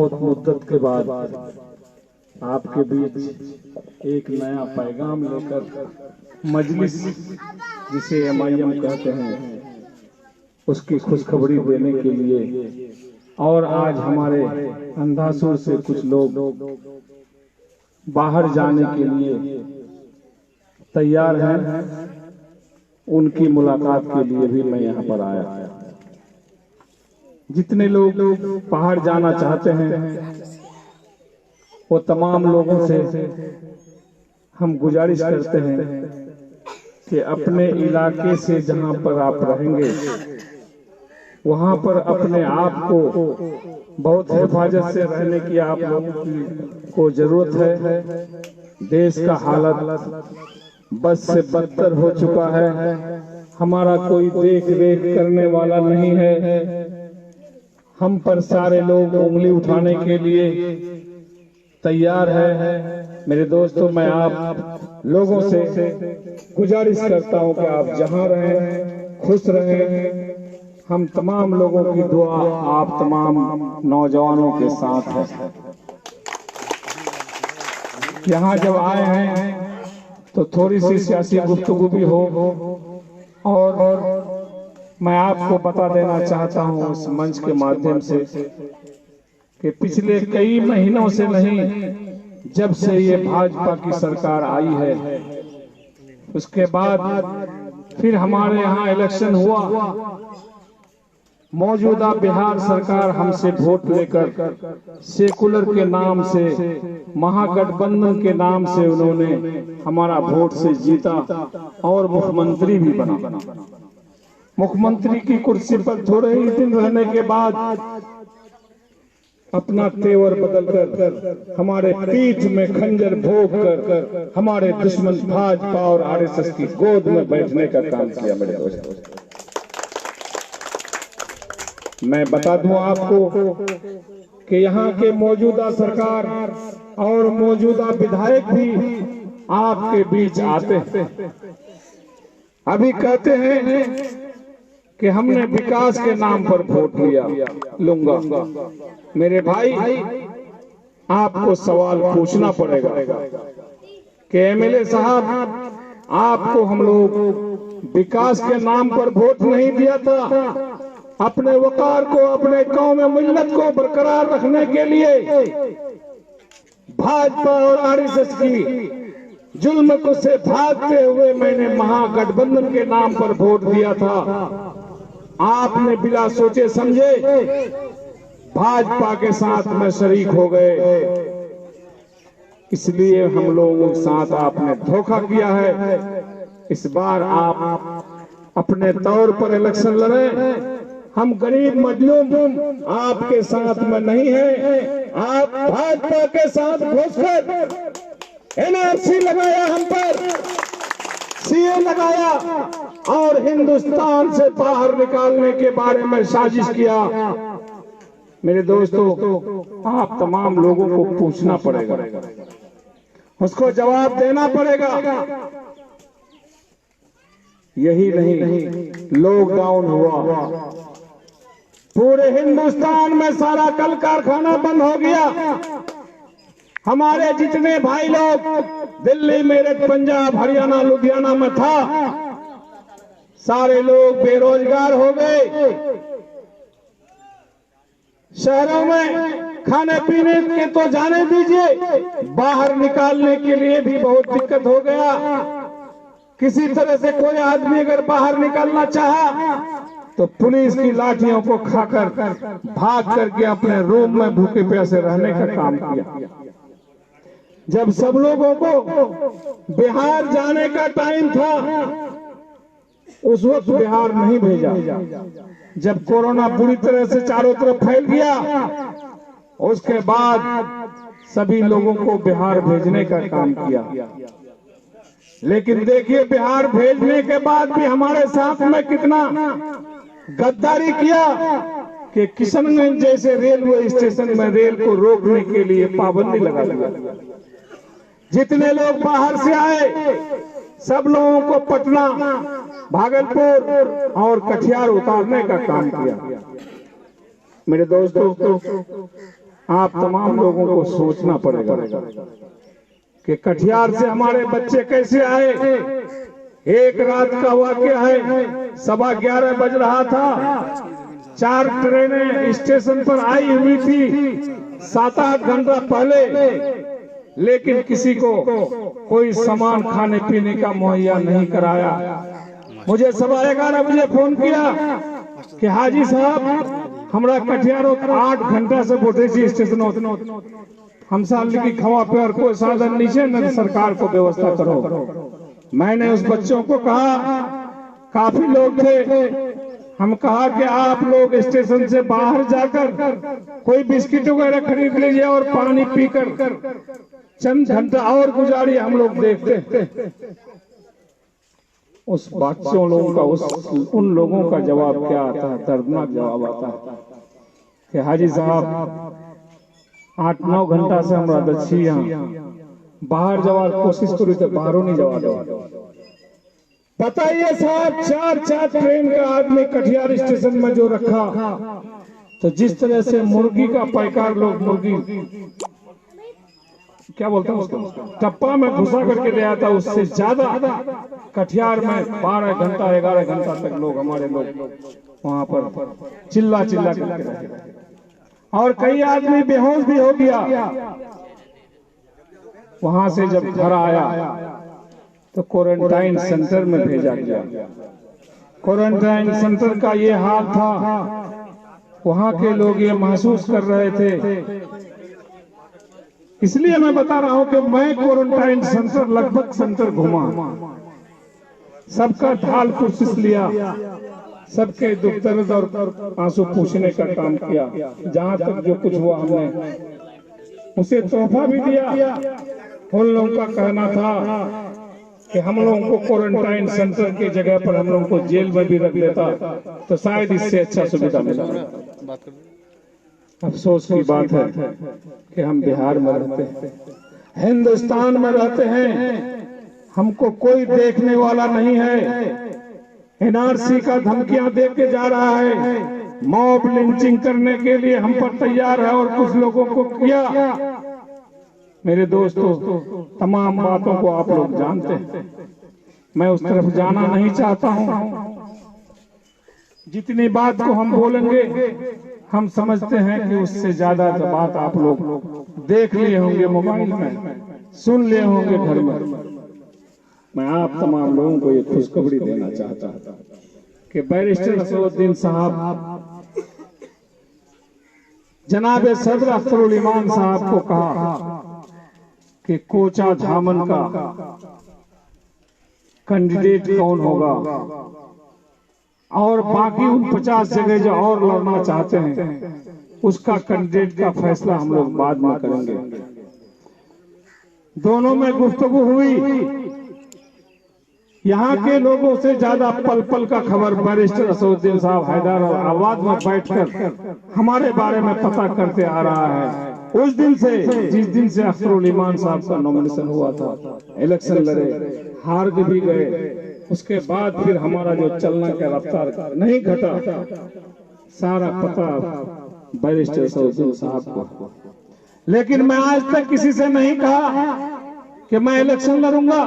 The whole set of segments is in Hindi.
बहुत मुद्दत के बाद आपके बीच एक नया पैगाम लेकर मजलिस जिसे MIM कहते हैं उसकी खुशखबरी देने के लिए और आज हमारे अंधासुर से कुछ लोग बाहर जाने के लिए तैयार हैं, उनकी मुलाकात के लिए भी मैं यहाँ पर आया। जितने लोग बाहर जाना चाहते हैं वो तमाम लोगों से हम गुजारिश करते हैं कि अपने इलाके से जहां पर आप रहेंगे वहां पर अपने आप को बहुत हिफाजत से रहने की आप लोगों को जरूरत है। देश का हालत बस से बदतर हो चुका है, हमारा कोई देख रेख करने वाला नहीं है। हम पर सारे लोग उंगली उठाने के लिए तैयार है। मेरे दोस्तों, मैं आप लोगों से गुजारिश करता हूं कि आप जहां रहें खुश रहें। हम तमाम लोगों की दुआ आप तमाम नौजवानों के साथ है। यहाँ जब आए हैं तो थोड़ी सी सियासी गुफ्तगू भी हो और मैं आपको बता देना चाहता हूँ इस मंच के माध्यम से कि पिछले कई महीनों से नहीं, जब से ये भाजपा की सरकार आई है उसके बाद फिर हमारे यहाँ इलेक्शन हुआ। मौजूदा बिहार सरकार हमसे वोट लेकर सेकुलर के नाम से, महागठबंधन के नाम से उन्होंने हमारा वोट से जीता और मुख्यमंत्री भी बना। मुख्यमंत्री की कुर्सी पर थोड़े ही दिन रहने के बाद अपना तेवर बदलकर हमारे पीठ में खंजर भोग कर हमारे दुश्मन भाजपा और RSS की गोद में बैठने का काम किया। मेरे दोस्तों, मैं बता दूं आपको कि यहाँ के मौजूदा सरकार और मौजूदा विधायक भी आपके बीच आते हैं। अभी कहते हैं कि हमने विकास के नाम पर वोट लूंगा। मेरे भाई, आपको सवाल पूछना पड़ेगा कि MLA साहब, आपको हम लोग विकास के नाम पर वोट नहीं दिया था। अपने वकार को, अपने कौम में मिल्लत को बरकरार रखने के लिए भाजपा और RSS की जुल्म को से भागते हुए मैंने महागठबंधन के नाम पर वोट दिया था। आपने बिना सोचे समझे भाजपा के साथ में शरीक हो गए, इसलिए हम लोगों के साथ आपने धोखा किया है। इस बार आप अपने तौर पर इलेक्शन लड़े। हम गरीब मजलूम आपके साथ में नहीं है। आप भाजपा के साथ घुसकर NRC लगाया, हम पर CA लगाया और हिंदुस्तान से बाहर निकालने के बारे में साजिश किया। मेरे दोस्तों, आप तमाम लोगों को पूछना पड़ेगा, उसको जवाब देना पड़ेगा। यही नहीं, लॉकडाउन हुआ, पूरे हिंदुस्तान में सारा कल कारखाना बंद हो गया। हमारे जितने भाई लोग दिल्ली, मेरठ, पंजाब, हरियाणा, लुधियाना में था, सारे लोग बेरोजगार हो गए। शहरों में खाने पीने के तो जाने दीजिए, बाहर निकालने के लिए भी बहुत दिक्कत हो गया। किसी तरह से कोई आदमी अगर बाहर निकलना चाहा तो पुलिस की लाठियों को खाकर भाग करके अपने रूम में भूखे प्यासे रहने का काम किया। जब सब लोगों को बिहार जाने का टाइम था, उस वक्त बिहार नहीं भेजा। जब कोरोना पूरी तरह से चारों तरफ फैल गया, उसके बाद सभी लोगों को बिहार भेजने का काम किया। लेकिन देखिए, बिहार भेजने के बाद भी हमारे साथ में कितना गद्दारी किया कि किशनगंज जैसे रेलवे स्टेशन में रेल को रोकने के लिए पाबंदी लगा दिया। जितने लोग बाहर से आए सब लोगों को पटना, भागलपुर और कटिहार उतारने का काम किया। मेरे दोस्तों, आप तमाम लोगों को सोचना पड़ेगा कि कटिहार से हमारे बच्चे कैसे आए। एक रात का वाकया है, 11:15 बज रहा था, 4 ट्रेनें स्टेशन पर आई हुई थी 7-8 घंटा पहले, लेकिन किसी को कोई सामान खाने पीने का मुहैया नहीं कराया। मुझे 11:15 बजे फोन किया कि हाजी साहब हमरा कटिहार 8 घंटा से बैठे छी स्टेशन, हम साल की खवा पे और कोई साधन नीचे न सरकार को व्यवस्था करो। मैंने उस बच्चों को कहा, काफी लोग थे, हम कहा कि आप लोग स्टेशन से बाहर जाकर कोई बिस्किट वगैरह खरीद लीजिए और पानी पीकर चंद घंटा और गुजारिए, हम लोग देखते। उस बच्चों लोगों का उन लोगों का जवाब क्या आता है, दर्दनाक जवाब आता है कि हाजी साहब 8-9 घंटा से हमारा दच्छी यहाँ बाहर जवाब कोशिश करी तो बाहरों नहीं जवाब। बताइए साहब, 4 ट्रेन का आदमी कटिहार स्टेशन में जो रखा, तो जिस तरह से मुर्गी का पैकार लोग मुर्गी क्या बोलते हैं उसको टप्पा में घुसा करके ले आता, उससे ज्यादा कटिहार में 12 घंटा 11 घंटा तक लोग हमारे लोग वहां पर चिल्ला करके रहे, और कई आदमी बेहोश भी हो गया। वहां से जब घर आया तो क्वारंटाइन सेंटर में भेजा गया। क्वारंटाइन सेंटर का ये हाल था, वहां के लोग ये महसूस कर रहे थे। इसलिए मैं बता रहा हूं कि मैं क्वारंटाइन सेंटर लगभग सेंटर घुमा, सबका ढाल कोशिश लिया, सबके दुख दर्द और आंसू पूछने का काम किया। जहां तक जो कुछ हुआ हमने उसे तोहफा भी दिया। उन लोगों का कहना था कि हम लोगों को क्वारंटाइन सेंटर की जगह पर हम लोगों को जेल में भी रख लेता तो शायद इससे अच्छा सुविधा मिला। अफसोस की बात है कि हम बिहार में रहते हैं, हिंदुस्तान में रहते हैं, हमको कोई देखने वाला नहीं है। एनआरसी का धमकियां दे के जा रहा है, मॉब लिंचिंग करने के लिए हम पर तैयार है और कुछ लोगों को किया। मेरे दोस्तों, तमाम बातों को आप लोग जानते हैं, मैं उस तरफ जाना नहीं चाहता हूं। जितनी बात को हम बोलेंगे हम समझते हैं कि उससे ज्यादा बात आप लोग देख लिए होंगे, मोबाइल में सुन लिए होंगे, घर में। मैं आप तमाम लोगों को ये खुशखबरी देना चाहता था कि बैरिस्टर असदुद्दीन साहब जनाब सदर अख्तरुल इमान साहब को कहा कि कोचा धामन का कैंडिडेट कौन होगा, और बाकी उन 50 जगह जो और लड़ना चाहते हैं उसका कैंडिडेट का फैसला हम लोग बाद में करेंगे। दोनों में गुफ्तगू हुई। यहाँ के लोगों से ज्यादा पल पल का खबर बैरिस्टर असदुद्दीन साहब हैदराबाद में बैठकर हमारे बारे में पता करते आ रहा है। उस दिन से, जिस दिन से अख्तरुल इमान साहब का नॉमिनेशन हुआ था, इलेक्शन लड़े, हार भी गए, उसके बाद फिर हमारा जो चलना का रफ्तार नहीं घटा, सारा पता बैरिस्टर असदुद्दीन साहब को। लेकिन मैं आज तक किसी से नहीं कहा कि मैं इलेक्शन लड़ूंगा।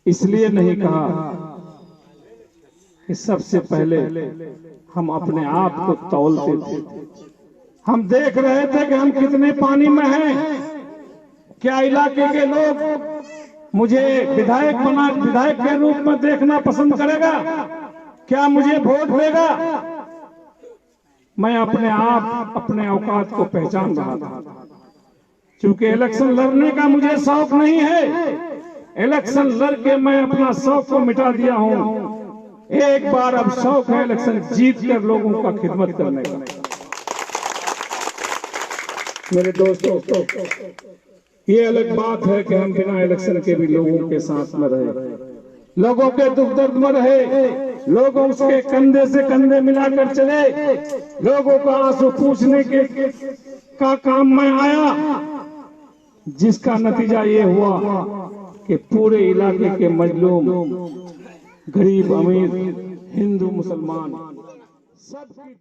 इसलिए नहीं कहा कि सबसे पहले हम अपने आप को तौलते थे। हम देख रहे थे कि हम कितने पानी में हैं। क्या इलाके के लोग मुझे विधायक के रूप में देखना पसंद करेगा? क्या मुझे वोट देगा? मैं अपने आप अपने औकात को पहचान रहा था। क्योंकि इलेक्शन लड़ने का मुझे शौक नहीं है, इलेक्शन लड़के मैं अपना शौक को मिटा दिया हूं। एक बार अब शौक है इलेक्शन जीत कर लोगों का खिदमत करने का। मेरे दोस्तों, ये अलग बात है कि हम बिना इलेक्शन के भी लोगों के साथ में रहे, लोगों के दुख दर्द में रहे, लोगों के कंधे से कंधे मिलाकर चले, लोगों का आंसू पूछने का काम में आया, जिसका नतीजा ये हुआ कि पूरे इलाके के मजलूम, गरीब, अमीर, हिंदू, मुसलमान सबकी